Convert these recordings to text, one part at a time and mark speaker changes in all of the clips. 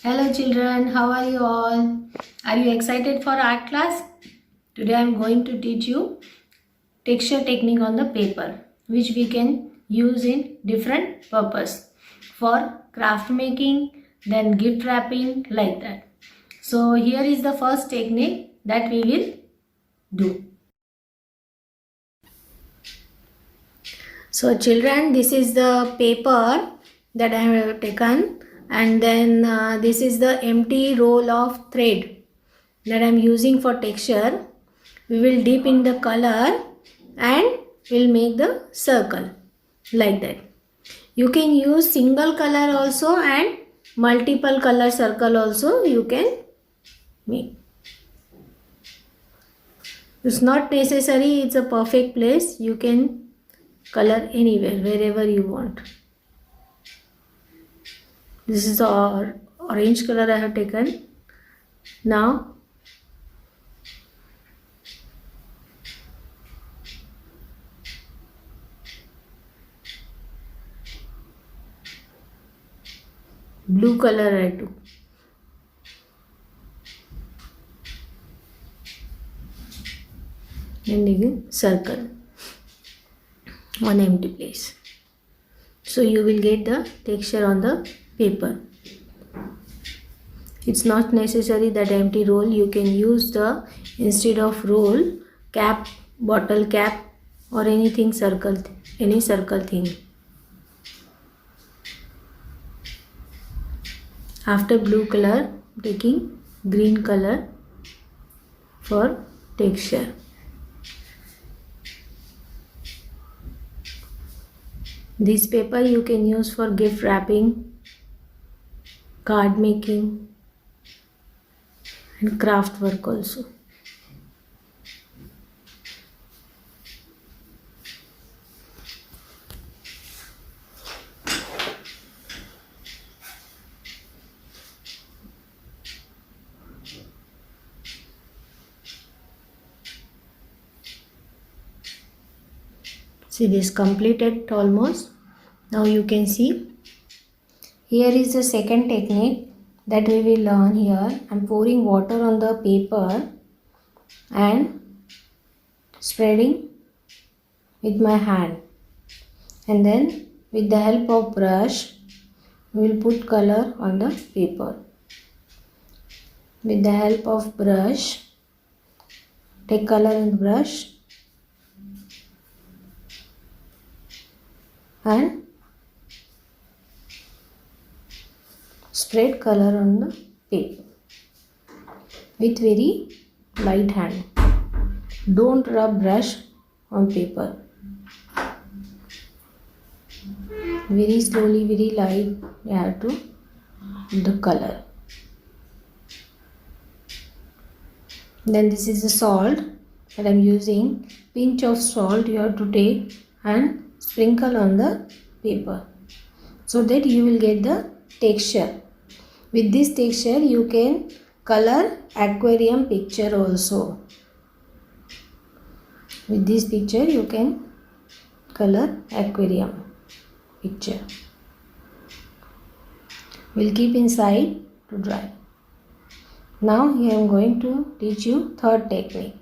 Speaker 1: Hello children, how are you all? Are you excited for art class? Today I am going to teach you texture technique on the paper which we can use in different purpose for craft making, then gift wrapping like that. So here is the first technique that we will do. So children, this is the paper that I have taken, and then this is the empty roll of thread that I am using for texture. We will dip in the color and we'll make the circle like that. You can use single color also and multiple color circle also you can make. It's not necessary it's a perfect place. You can color anywhere, wherever you want. This is the orange color I have taken. Now blue color I took. And again circle one empty place. So you will get the texture on the paper. It's not necessary that empty roll. You can use the instead of roll cap, bottle cap or anything circle, any circle thing. After blue color, taking green color for texture. This paper you can use for gift wrapping, card making and craft work also. See, this completed almost. Now you can see here is the second technique that we will learn here. I am pouring water on the paper and spreading with my hand, and then with the help of brush we will put color on the paper. With the help of brush, take color in the brush and spread color on the paper with very light hand. Don't rub brush on paper. Very slowly, very light you have to do the color. Then this is the salt that I am using. Pinch of salt you have to take and sprinkle on the paper so that you will get the texture. With this texture you can color aquarium picture also. With this picture you can color aquarium picture. We'll keep inside to dry. Now here I am going to teach you third technique.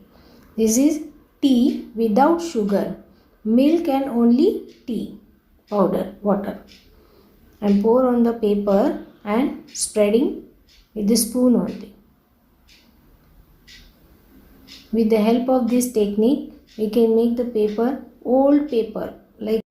Speaker 1: This is tea without sugar. Milk and only tea powder, water. And pour on the paper and spreading with the spoon only. With the help of this technique, we can make the paper old paper like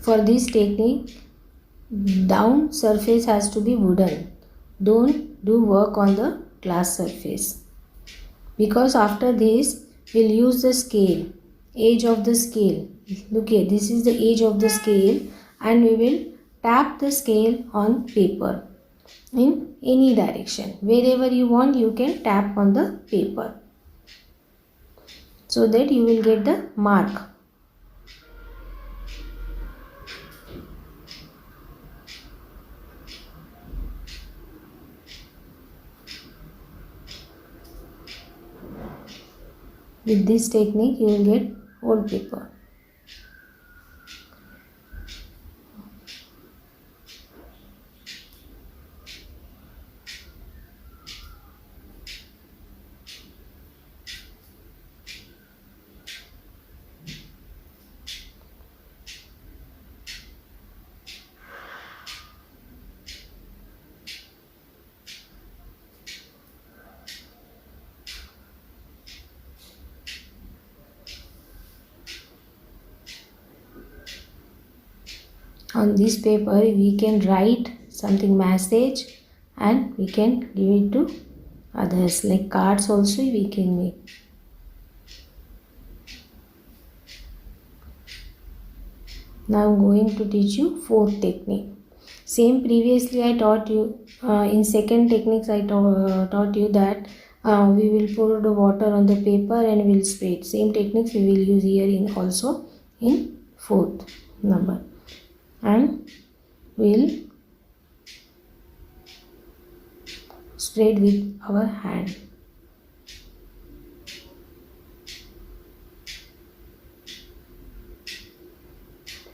Speaker 1: for this technique, down surface has to be wooden. Don't do work on the glass surface. Because after this, we'll use the scale, edge of the scale. Look here, this is the edge of the scale and we will tap the scale on paper in any direction. Wherever you want, you can tap on the paper so that you will get the mark. With this technique you will get old paper. On this paper we can write something message and we can give it to others, like cards also we can make. Now I'm going to teach you fourth technique. Same previously I taught you in second techniques I taught you that we will pour the water on the paper and we'll spray it. Same techniques we will use here in also in fourth number, and we'll spread with our hand.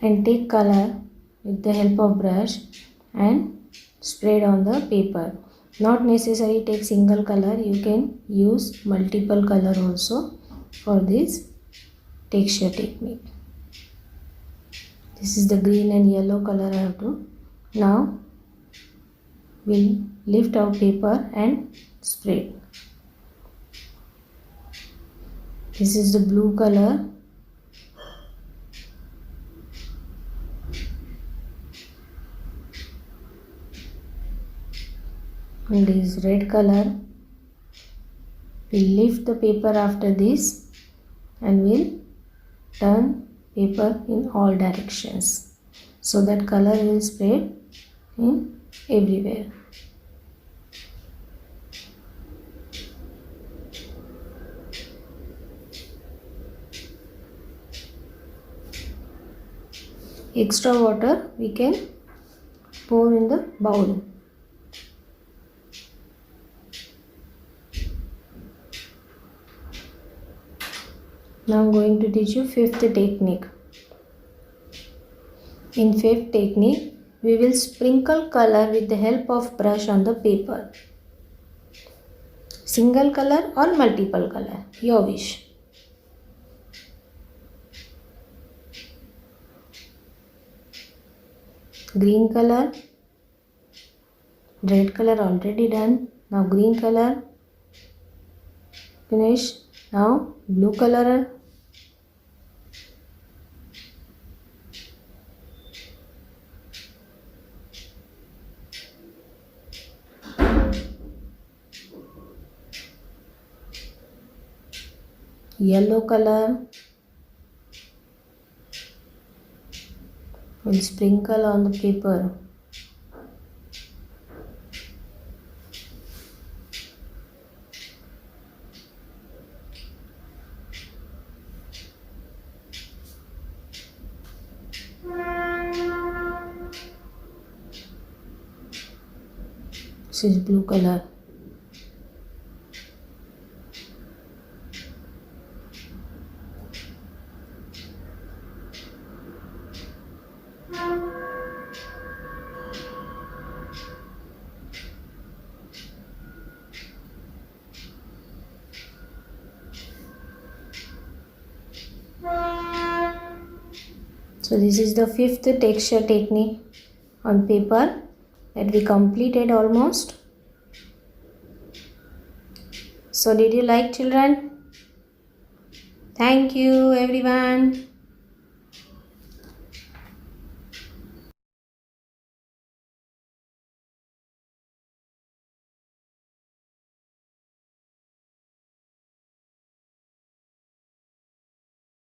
Speaker 1: And take color with the help of brush and spread on the paper. Not necessary take single color, you can use multiple color also for this texture technique. This is the green and yellow color I have to. Now we'll lift our paper and spread. This is the blue color. And this red color. We'll lift the paper after this and we'll turn paper in all directions so that color will spread in everywhere. Extra water we can pour in the bowl. Now I'm going to teach you fifth technique. In fifth technique, we will sprinkle color with the help of brush on the paper. Single color or multiple color, your wish. Green color, red color already done. Now green color, finish. Now blue color. Yellow color. We'll sprinkle on the paper. This is blue color. So this is the fifth texture technique on paper that we completed almost. So did you like, children? Thank you everyone.